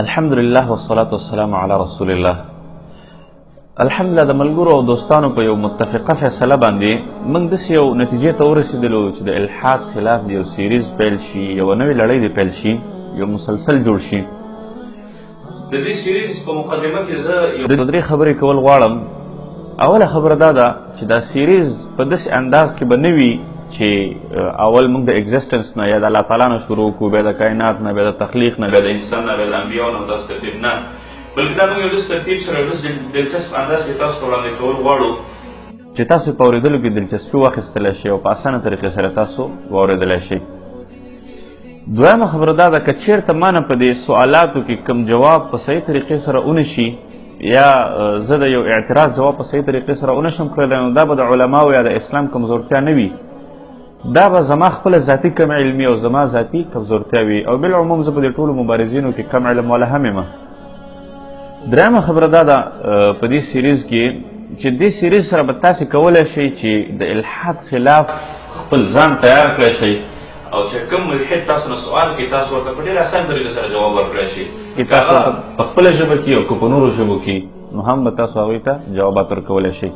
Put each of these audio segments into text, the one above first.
الحمدلله والصلاة والسلام علی رسول الله. الحمدلله د ملګرو او دوستانو په یو متفقه فیصله باندې موږ داسې یو نتیجې ته ورسېدلو چې د الحاد خلاف د یو سیریز پیل شي، یوه نوې لړۍ دې پیل شي، یو مسلسل جوړ شي. د دې سیریز په مقدمه کې زه یو درې خبرې کول غواړم. اوله خبره دا ده چې دا سیریز په داسې انداز کې به نه وي چې اول موږ د اگزسټنس نه یا د الله تعالی نه شروع کړو، بیا د کائنات نه، بیا د تخلیق نه، بیا د انسان نه، بیا د انبیاو نه، داسې ترتیب نه، بلکې دا موږ یو داسې ترتیب سره یو داسې دلچسپ انداز کې تاسو ته وړاندې کول غواړو چې تاسو په اورېدلو کې دلچسپي واخیستلی شئ او په اسانه طریقې سره تاسو واورېدلی شئ. دویمه خبره دا ده که چېرته ما نه په دې سوالاتو کې کوم جواب په صحیح طریقې سره ونه شي یا زه د یو اعتراض جواب په صحیح طریقې سره ونه شم کړلی، نو دا به د علماو یا د اسلام کمزورتیا نه وي، دا به زما خپله ذاتي کم علمي او زما ذاتي کمزورتیا وي، او بالعموم زه په دې ټولو مبارزینو کې کم علم والا هم یم. درېیمه خبره دا ده په دې سیریز کې چې دې سیریز سره به تاسې کولی شئ چې د الحاد خلاف خپل ځان تیار کړی شئ، او چې کوم ملحد تاسو نه سوال کوي تاسو ورته په ډېره اسان طریقې سره جواب ورکړی شئ، چې تاسو په خپله ژبه کې او که په نورو ژبو کې، نو هم به تاسو هغوی ته جوابات ورکولی شئ.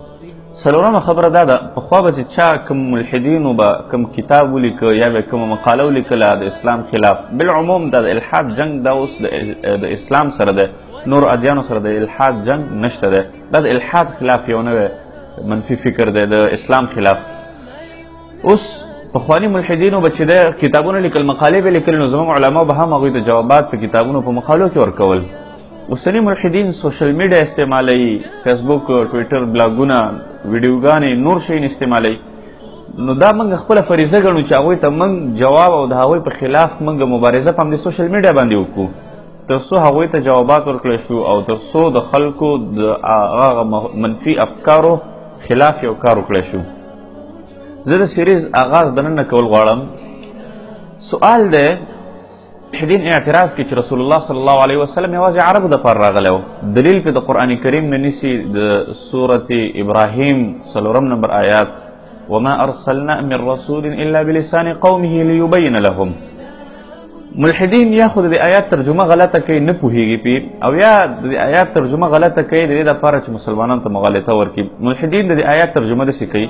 څلورمه خبره دا ده پخوا به چې چا کوم ملحدینو به کوم کتاب ولیکه یا به کومه مقاله ولیکله د اسلام خلاف، بالعموم دا د الحاد جنګ دا اوس د اسلام سره ده، نور ادیانو سره د الحاد جنګ نشته ده، دا د الحاد خلاف یو نوی منفي فکر دی د اسلام خلاف. اوس پخواني ملحدینو به چې د کتابونه لیکل، مقالې به لیکل، نو زموږ علماو به هم هغوی ته جوابات په کتابونو په مقالو کې ورکول. اوسني ملحدین سوشل میډیا استعمالوي، فیسبوک، ټویټر، بلاګونه، ویډیوګانې، نور شیان استعمالوي، نو دا موږ خپله فریضه ګڼو چې هغوی ته موږ جواب او د هغوی په خلاف موږ مبارزه په همدې سوشل میډیا باندې وکړو، تر څو هغوی ته جوابات ورکړی شو او تر څو د خلکو د هغه منفي افکارو خلاف یو کار وکړی شو. زه د سیریز آغاز دننه کول غواړم. سوال دی ملحدین اعتراض کوي چې رسول الله صلی الله علیه وسلم یوازې عربو دپاره راغلی و. دلیل پې د قرآن کریم نه نیسي د سورة ابراهیم 4 نمبر آیات وما ارسلنا من رسول الا بلسان قومه لیبین لهم. ملحدین یا خو د دې آیات ترجمه غلطه کوي، نه پوهیږي پې، او یا د دې آیات ترجمه غلطه کوي د دې دپاره چې مسلمانانو ته مغالطه ورکړي. ملحدین د دې آیات ترجمه داسې کوي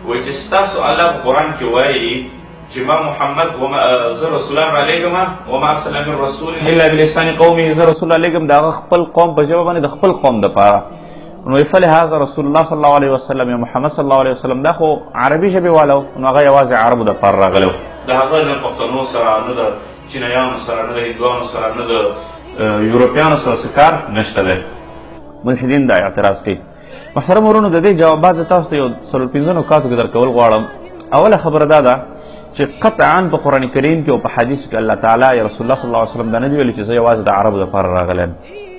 وایي چې ستاسو الله په قرآن کې وایي چې ما محمد زه رسولان رالیږم وما ارسلنا من رسول الا بلسان قومه، زه رسول رالیږم د هغه خپل قوم په ژبه باندې د خپل قوم دپاره. نو فلهذا رسول الله صلی الله علیه وسلم یا محمد صلی الله علیه وسلم دا خو عربي ژبې والا و، نو هغه یوازې عربو دپاره راغلی و. د هغه نه پښتنو سره، نه د چینایانو سره، نه د هندوانو سره، نه د یوروپیانو سره څه کار نشته دی. ملحدین دا اعتراض کوي. محترم ورونو، د دې جوابات زه تاسو ته یو 4-5 نکاتو کې درکول غواړم. اوله خبره دا ده چې قطعا په قرآن کریم کې او په حدیثو کې الله تعالی یا رسول الله صلی الله علیه وسلم دا نه دی ویلي چې زه یوازې د عربو دپاره راغلی یم.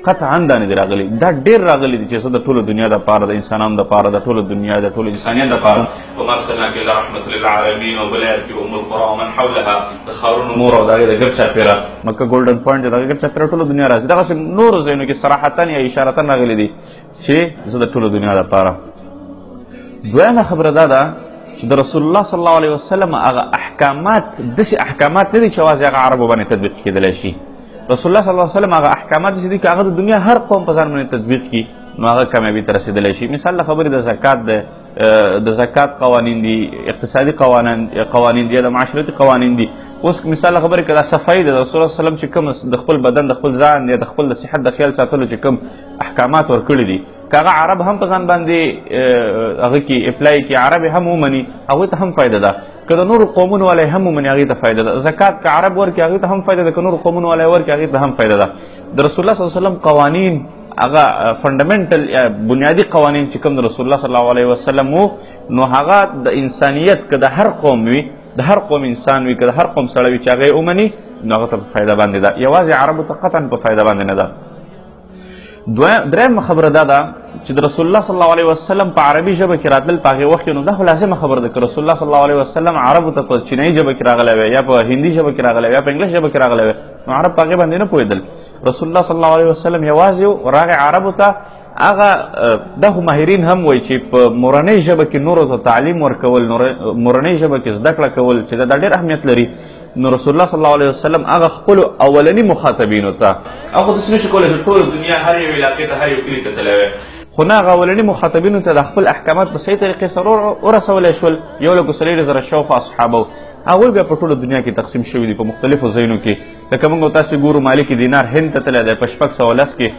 قطعا دا نه دی راغلی، دا ډېر راغلی دی چې زه د ټولو دنیا دپاره، د انسانانو دپاره، د ټولو دنیا، د ټولو انسانیت دپاره. وما ارسلناک الا رحمة للعالمین، او بل آیت کې ام القرى ومن حولها، د ښارونو مور او د هغې د ګرد چاپېره مکه ګولډن پوینټ د هغې ګرد چاپېره ټوله دنیا راځي. دغسې نورو ځایونو کې صراحتا یا اشارتا راغلی دی چې زه د ټولو دنیا دپاره. دویمه خبره دا ده چې د رسول الله صلی الله علیه وسلم هغه احکامات داسې احکامات نه دي چې یوازې هغه عربو باندې تطبیق کېدلی شي. رسول الله صلی الله علیه وسلم هغه احکامات داسې دي که هغه د دنیا هر قوم په ځان باندې تطبیق کړي نو هغه کامیابي ته رسېدلی شي. مثال د خبرې د زکات دی، د زکات قوانین دي، اقتصادي قوانین دي، د معاشرتي قوانین دي. اوس مثال د خبرې که دا صفایي ده، د رسول الله صلی الله علیه وسلم چې کوم د خپل بدن، د خپل ځان یا د خپل د صحت د خیال ساتلو چې کوم احکامات ورکړي دي، که هغه عرب هم په ځان باندې هغه کې اپلای کړي، عرب هم ومني، هغوی ته هم فایده ده. که د نورو قومونو والی هم ومني، هغې ته فایده ده. زکات که عرب ورکړي هغې ته هم فایده ده، که نورو قومونو والی ورکړي هغې ته هم فایده ده. د رسول الله صلی الله علیه وسلم قوانین، هغه فنډامنټل یا بنیادي قوانین چې کوم د رسول الله صلی الله علیه وسلم وو، نو هغه د انسانیت که د هر قوم وي، د هر قوم انسان وي، که د هر قوم سړی وي چې هغه یې ومني، نو هغه ته په فایده باندې ده، یوازې عربو ته قطعا په فایده باندې نه ده. درېیمه خبره دا ده چې د رسول الله صلی الله علیه وسلم په عربي ژبه کې راتلل په هغې وخت کې، نو دا خو لازمه خبره ده که رسول الله صلی الله علیه وسلم عربو ته په چینایي ژبه کې راغلی وی یا په هندي ژبه کې راغلی وی یا په انګلیش ژبه کې راغلی وی، نو عرب په هغې باندې نه پوهېدل. رسول الله صلی الله علیه وسلم یوازې راغی عربو ته. هغه دا خو ماهرین هم وایي چې په مورنۍ ژبه کې نورو ته تعلیم ورکول، مورنۍ ژبه کې زده کړه کول چې دا ډېر اهمیت لري. نو رسول الله صلی الله علیه وسلم هغه خپلو اولني مخاطبینو ته هغه داسې نشي کولی چې ټوله دنیا هر یو علاقې ته هر یو کلي ته تللی وی، خو نه هغه اولني مخاطبینو ته د خپل احکامات په صحیح طریقې سره ورسولی شول. 1,400,000 شاوخوا اصحابه وو، هغوی بیا په ټوله دنیا کې تقسیم شوي دي په مختلفو ځایونو کې. لکه موږ او تاسې ګورو مالک دینار هند ته تللی دی په 610 کې،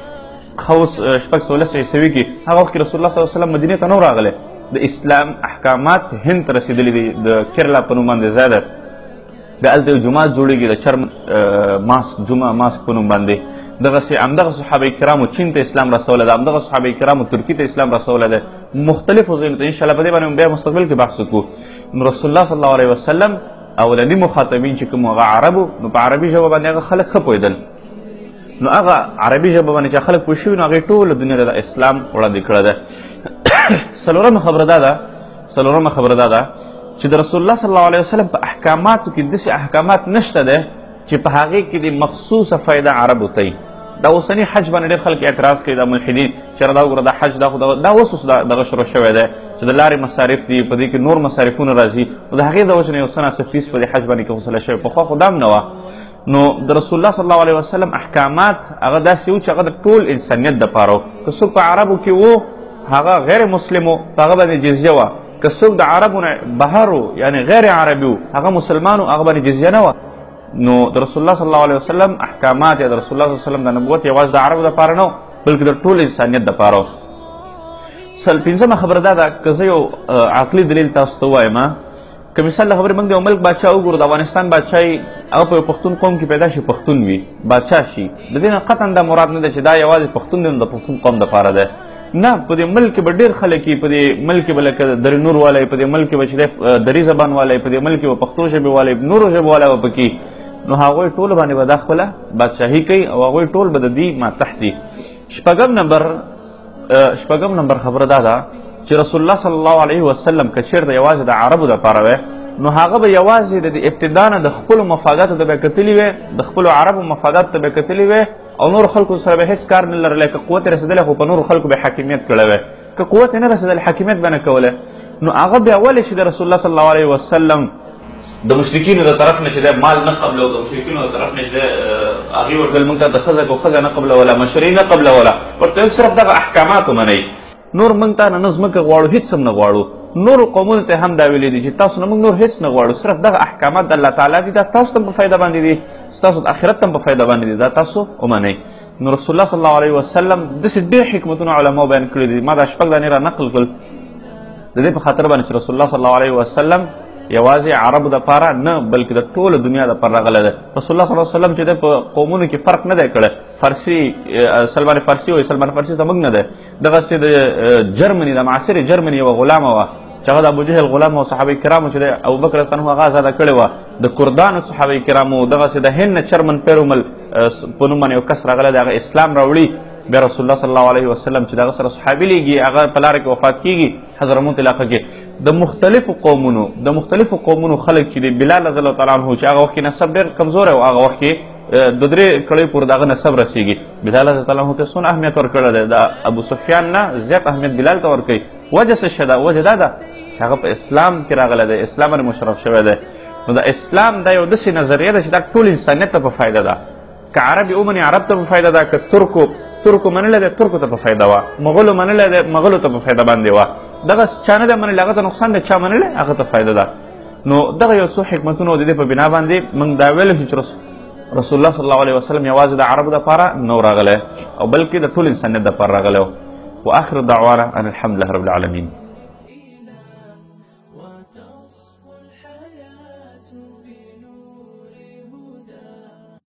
خوس 610 عیسوي کې. هغه وخت کې رسول الله صلی الله علیه وسلم مدینې ته نه و راغلی. د اسلام احکامات هند ته رسېدلي دي، د کیرلا په نوم باندې ځای ده، بیا هلته یو جومات جوړېږي د چرم ماسک ماسک په نوم باندې. دغسې همدغه صحابه کرامو چین ته اسلام رسولی ده، همدغه صحابه کرامو ترکي ته اسلام رسولی ده، مختلفو ځایونو ته. انشاءالله په دې باندې بیا مستقبل کې بحث وکړو. نو رسول الله صلی الله علیه وسلم اولني مخاطبین چې کوم هغه عربو، نو په عربي ژبه باندې هغه خلک ښه پوهېدل. نو هغه عربي ژبه باندې چې خلک پوه شوي، نو هغې ټوله دنیا ته د اسلام وړاندې کړی ده. څلورمه خبره دا ده چې د رسول الله صلی الله علیه وسلم په احکاماتو کې داسې احکامات نشته ده چې په هغې کې د مخصوصه فایده عربو ته وي. دا اوسني حج باندې ډېر خلک اعتراض کوي، دا ملحدین چې دا وګوره دا حج دا اوس دغه شروع شوی دی چې د لارې مصارف دي، په دې کې نور مصارفونه راځي، نو د هغې د وجې نه یو څه ناڅه فیس په دې حج باندې کښوسلی شوی. پخوا خو دا هم نه وه. نو د رسول الله صلی الله علیه وسلم احکامات هغه داسې وو چې هغه د ټول انسانیت دپاره وو. که څوک په عربو کې وو هغه غیر مسلم و، په هغه باندې جزیه وه. که څوک د عربو نه بهر و یعنې غیر عربي و، هغه مسلمان و، هغه باندې جزیه نه وه. نو د رسول الله صلی الله علیه وسلم احکامات یا د رسول الله صلی الله علیه وسلم د نبوت یوازې د عربو دپاره نه و، بلکې د ټول انسانیت دپاره و. پنځمه خبره دا ده، که زه یو عقلي دلیل تاسو ته ووایم، که مثال د خبرې موږ د یو ملک بادشاه وګورو، د افغانستان بادشاهي هغه په یو پښتون قوم کې پیدا شي، پښتون وي، بادشاه شي، د دې نه قطعا دا مراد نه ده چې دا یوازې پښتون دی نو د پښتون قوم دپاره ده. نه، په دې ملک کې به ډېر خلک وي، په دې ملک کې به لکه دري نور والی، په دې ملک کې به چې دی دري زبان والی، په دې ملک کې به پښتو ژبې والی، نورو ژبو والی به پکې. نو هغوی ټولو باندې به دا خپله بادشاهي کوي او هغوی ټول به د دې ماتحت دي. شپږم نمبر خبره دا ده چې رسول الله صلی الله علیه وسلم که چېرته یوازې د عربو دپاره وی، نو هغه به یوازې د ابتدا نه د خپلو مفاداتو ته به کتلي وی، د خپلو عربو مفاداتو ته به کتلي وی، او نور خلکو سره به هېڅ کار نه لرلی. که قوت یې رسېدلی خو په نورو خلکو به حاکمیت کړی وی، که قوت یې نه رسېدلی حاکمیت به نه کولی. نو هغه بیا ولې چې د رسول الله صلی الله علیه وسلم د مشرکینو د طرف نه چې دی مال نه قبلو، د مشرکینو د طرف نه چې دی هغې ورته موږ ته د ښځه کو ښځه نه قبلوله، مشري نه قبلوله، ورته صرف دغه احکامات ومنئ. نور موږ ته نه ځمکه غواړو، هېڅ هم نه غواړو. نورو قومونو ته هم دا ویلي دي چې تاسو نه موږ نور هېڅ نه غواړو، صرف دغه احکامات د الله تعالی دي، دا تاسو ته په فایده باندې دي، ستاسو د آخرت ته په فایده باندې دي، دا تاسو ومنئ. نو رسول الله صلی الله علیه وسلم داسې ډېر حکمتونه علماو بیان کړي دي. ما دا شپږ دانې را نقل کړل د دې په خاطر باندې چې رسول الله صلی الله علیه وسلم یوازې عربو دپاره نه بلکې د ټوله دنیا دپاره راغلی دی. رسول الله صلی الله علیه وسلم چې دی په قومونو کې فرق نه دی کړی. فارسي سلمان فارسي وایي، سلمان فارسي زموږ نه دی. دغسې د جرمني، د معاصرې جرمني یوه غلامه وه چې هغه د ابوجهل غلام او صحابه کرامو چې دی ابوبکر رضی الله عنه هغه ازاده کړې وه. د کردانو صحابه کرامو، دغسې د هند نه چرمن پیرومل په نوم باندې یو کس راغلی دی، هغه اسلام راوړي. بیا رسول الله صلی الله علیه وسلم چې دغه سره صحابي لیږي، هغه په لاره کې وفات کېږي حضرموت علاقه کې. د مختلفو قومونو خلک چې دی، بلال رضی الله تعالی عنه چې هغه وخت کې نسب ډېر کمزوری و، هغه وخت کې 2-3 کړیو پورې د هغه نسب رسېږي. بلال رضی الله عنه ته څومره اهمیت ورکړی دی، د ابو سفیان نه زیات اهمیت بلال ته ورکوي. وجه څه شی ده؟ وجه دا ده چې هغه په اسلام کې راغلی دی، اسلام باندې مشرف شوی دی. نو د اسلام دا یو داسې نظریه ده چې دا ټول انسانیت ته په فایده ده. که عربي ومني عرب ته په فایده ده، که ترکو منلی دی ترکو ته په فایده وه، مغلو منلی دی مغلو ته په فایده باندې وه. دغه چا نه دی منلی هغه ته نقصان دی، چا منلی هغه ته فایده ده. نو دغه یو څو حکمتونه د دې په بنا باندې موږ دا ویلی شو چې رسول الله صلی الله علیه وسلم یوازې د عربو دپاره نه و راغلی او بلکې د ټول انسانیت دپاره راغلی و. واخر دعوانا ان الحمد لله رب العالمین.